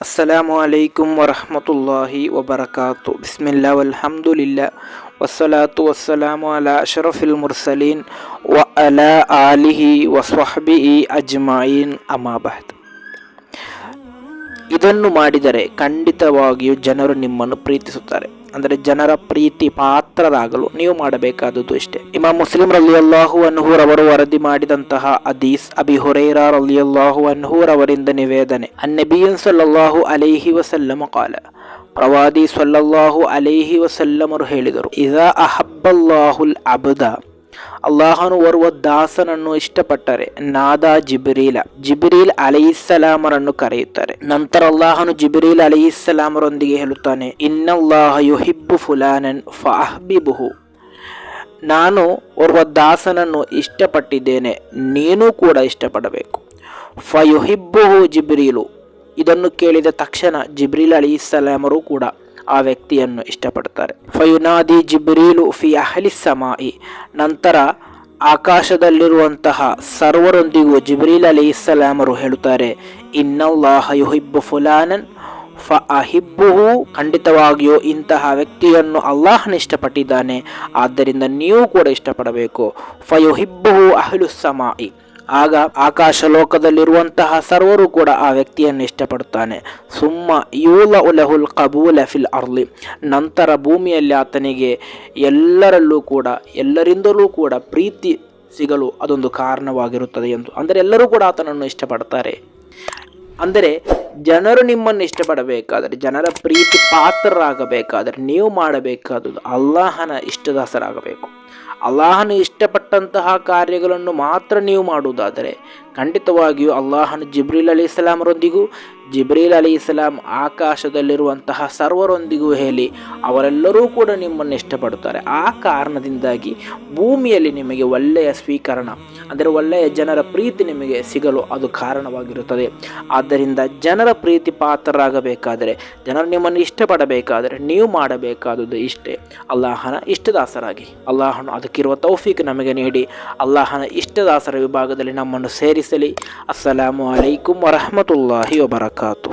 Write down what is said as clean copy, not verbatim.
ಅಸ್ಸಲಾಮು ಅಲೈಕುಂ ವರಹಮತುಲ್ಲಾಹಿ ವಬರಕಾತು. ಬಿಸ್ಮಿಲ್ಲಾ ವಲ್ಹಮ್ದುಲಿಲ್ಲಾ ವಸ್ಸಲಾತು ವಸ್ಸಲಾಮು ಅಲಾ ಅಶ್ರಫಿಲ್ ಮುರ್ಸಲೀನ್ ವ ಅಲಾ ಆಲಿಹಿ ವಸ್ವಹ್ಬಿಹಿ ಅಜ್ಮಾಯಿನ್ ಅಮಾ ಬಅದ್. ಇದನ್ನು ಮಾಡಿದರೆ ಖಂಡಿತವಾಗಿಯೂ ಜನರು ನಿಮ್ಮನ್ನು ಪ್ರೀತಿಸುತ್ತಾರೆ. ಅಂದರೆ ಜನರ ಪ್ರೀತಿ ಪಾತ್ರರಾಗಲು ನೀವು ಮಾಡಬೇಕಾದದ್ದು ಇಷ್ಟೇ. ಇಮಾಮ್ ಮುಸ್ಲಿಂ ರಲಿಯಲ್ಲಾಹು ಅನ್ಹು ರವರು ವರದಿ ಮಾಡಿದಂತಹ ಹದೀಸ್, ಅಬಿ ಹುರೈರಾ ರಲಿಯಲ್ಲಾಹು ಅನ್ಹು ರವರಿಂದ ನಿವೇದನೆ, ಅನ್ನಬಿಯನ್ ಸಲ್ಲಲ್ಲಾಹು ಅಲೈಹಿ ವಸಲ್ಲಮ ಕಾಲ, ಪ್ರವಾದಿ ಸಲ್ಲಲ್ಲಾಹು ಅಲೈಹಿ ವಸಲ್ಲಮರು ಹೇಳಿದರು, ಇಜಾ ಅಹಬ್ಬಲ್ಲಾಹುಲ್ ಅಬ್ದ, ಅಲ್ಲಾಹನು ಓರ್ವ ದಾಸನನ್ನು ಇಷ್ಟಪಟ್ಟರೆ ನಾದಾ ಜಿಬ್ರೀಲ್ ಅಲೈಹಿಸ್ಸಲಾಮರನ್ನು ಕರೆಯುತ್ತಾರೆ. ನಂತರ ಅಲ್ಲಾಹನು ಜಿಬ್ರೀಲ್ ಅಲೈಹಿಸ್ಸಲಾಮರೊಂದಿಗೆ ಹೇಳುತ್ತಾನೆ, ಇನ್ನಲ್ಲಾಹ ಯುಹಿಬ್ಬು ಫುಲಾನನ್ ಫಅಹ್ಬಿಬುಹು, ನಾನು ಓರ್ವ ದಾಸನನ್ನು ಇಷ್ಟಪಟ್ಟಿದ್ದೇನೆ, ನೀನು ಕೂಡ ಇಷ್ಟಪಡಬೇಕು. ಫಯುಹಿಬ್ಬುಹು ಜಿಬ್ರೀಲು, ಇದನ್ನು ಕೇಳಿದ ತಕ್ಷಣ ಜಿಬ್ರೀಲ್ ಅಲೈಹಿಸ್ಸಲಾಮರು ಕೂಡ ಆ ವ್ಯಕ್ತಿಯನ್ನು ಇಷ್ಟಪಡ್ತಾರೆ. ಫಯುನಾದಿ ಜಿಬ್ರೀಲು ಫಿ ಅಹ್ಲಿ ಸಮಾಯಿ, ನಂತರ ಆಕಾಶದಲ್ಲಿರುವಂತಹ ಸರ್ವರೊಂದಿಗೂ ಜಿಬ್ರೀಲ್ ಅಲೈಹಿಸ್ಸಲಾಮರು ಹೇಳುತ್ತಾರೆ, ಇನ್ನಲ್ಲಾಹ ಯುಹಿಬ್ಬು ಫುಲಾನನ್ ಫಅಹಿಬ್ಬುಹು, ಖಂಡಿತವಾಗಿಯೂ ಇಂತಹ ವ್ಯಕ್ತಿಯನ್ನು ಅಲ್ಲಾಹನ ಇಷ್ಟಪಟ್ಟಿದ್ದಾನೆ, ಆದ್ದರಿಂದ ನೀವು ಕೂಡ ಇಷ್ಟಪಡಬೇಕು. ಫಯುಹಿಬ್ಬುಹು ಅಹ್ಲು ಸಮಾಯಿ, ಆಗ ಆಕಾಶ ಲೋಕದಲ್ಲಿರುವಂತಹ ಸರ್ವರು ಕೂಡ ಆ ವ್ಯಕ್ತಿಯನ್ನು ಇಷ್ಟಪಡುತ್ತಾನೆ. ಸುಮ್ಮ ಯೂಲ ಉಲಹುಲ್ ಕಬೂಲ ಫಿಲ್ ಅರ್ಲಿ, ನಂತರ ಭೂಮಿಯಲ್ಲಿ ಆತನಿಗೆ ಎಲ್ಲರಿಂದಲೂ ಕೂಡ ಪ್ರೀತಿ ಸಿಗಲು ಅದೊಂದು ಕಾರಣವಾಗಿರುತ್ತದೆ ಎಂದು. ಅಂದರೆ ಎಲ್ಲರೂ ಕೂಡ ಆತನನ್ನು ಇಷ್ಟಪಡ್ತಾರೆ. ಅಂದರೆ ಜನರು ನಿಮ್ಮನ್ನು ಇಷ್ಟಪಡಬೇಕಾದರೆ, ಜನರ ಪ್ರೀತಿ ಪಾತ್ರರಾಗಬೇಕಾದರೆ ನೀವು ಮಾಡಬೇಕಾದುದು ಅಲ್ಲಾಹನ ಇಷ್ಟದಾಸರಾಗಬೇಕು. ಅಲ್ಲಾಹನು ಇಷ್ಟಪಟ್ಟಂತಹ ಕಾರ್ಯಗಳನ್ನು ಮಾತ್ರ ನೀವು ಮಾಡುವುದಾದರೆ ಖಂಡಿತವಾಗಿಯೂ ಅಲ್ಲಾಹನು ಜಿಬ್ರೀಲ್ ಅಲೈಹಿಸ್ಸಲಾಮರೊಂದಿಗೂ ಜಿಬ್ರೀಲ್ ಅಲೈಹಿಸ್ಸಲಾಂ ಆಕಾಶದಲ್ಲಿರುವಂತಹ ಸರ್ವರೊಂದಿಗೂ ಹೇಳಿ ಅವರೆಲ್ಲರೂ ಕೂಡ ನಿಮ್ಮನ್ನು ಇಷ್ಟಪಡುತ್ತಾರೆ. ಆ ಕಾರಣದಿಂದಾಗಿ ಭೂಮಿಯಲ್ಲಿ ನಿಮಗೆ ಒಳ್ಳೆಯ ಸ್ವೀಕರಣ, ಅಂದರೆ ಒಳ್ಳೆಯ ಜನರ ಪ್ರೀತಿ ನಿಮಗೆ ಸಿಗಲು ಅದು ಕಾರಣವಾಗಿರುತ್ತದೆ. ಆದ್ದರಿಂದ ಜನರ ಪ್ರೀತಿ ಪಾತ್ರರಾಗಬೇಕಾದರೆ, ಜನರು ನಿಮ್ಮನ್ನು ಇಷ್ಟಪಡಬೇಕಾದರೆ ನೀವು ಮಾಡಬೇಕಾದುದು ಇಷ್ಟೇ, ಅಲ್ಲಾಹನ ಇಷ್ಟದಾಸರಾಗಿ. ಅಲ್ಲಾಹನು ಅದಕ್ಕಿರುವ ತೌಫೀಕ್ ನಮಗೆ ನೀಡಿ ಅಲ್ಲಾಹನ ಇಷ್ಟದಾಸರ ವಿಭಾಗದಲ್ಲಿ ನಮ್ಮನ್ನು ಸೇರಿಸಲಿ. ಅಸ್ಸಲಾಮು ಅಲೈಕುಂ ವರಹಮತುಲ್ಲಾಹಿ ವಬರಕಾತು.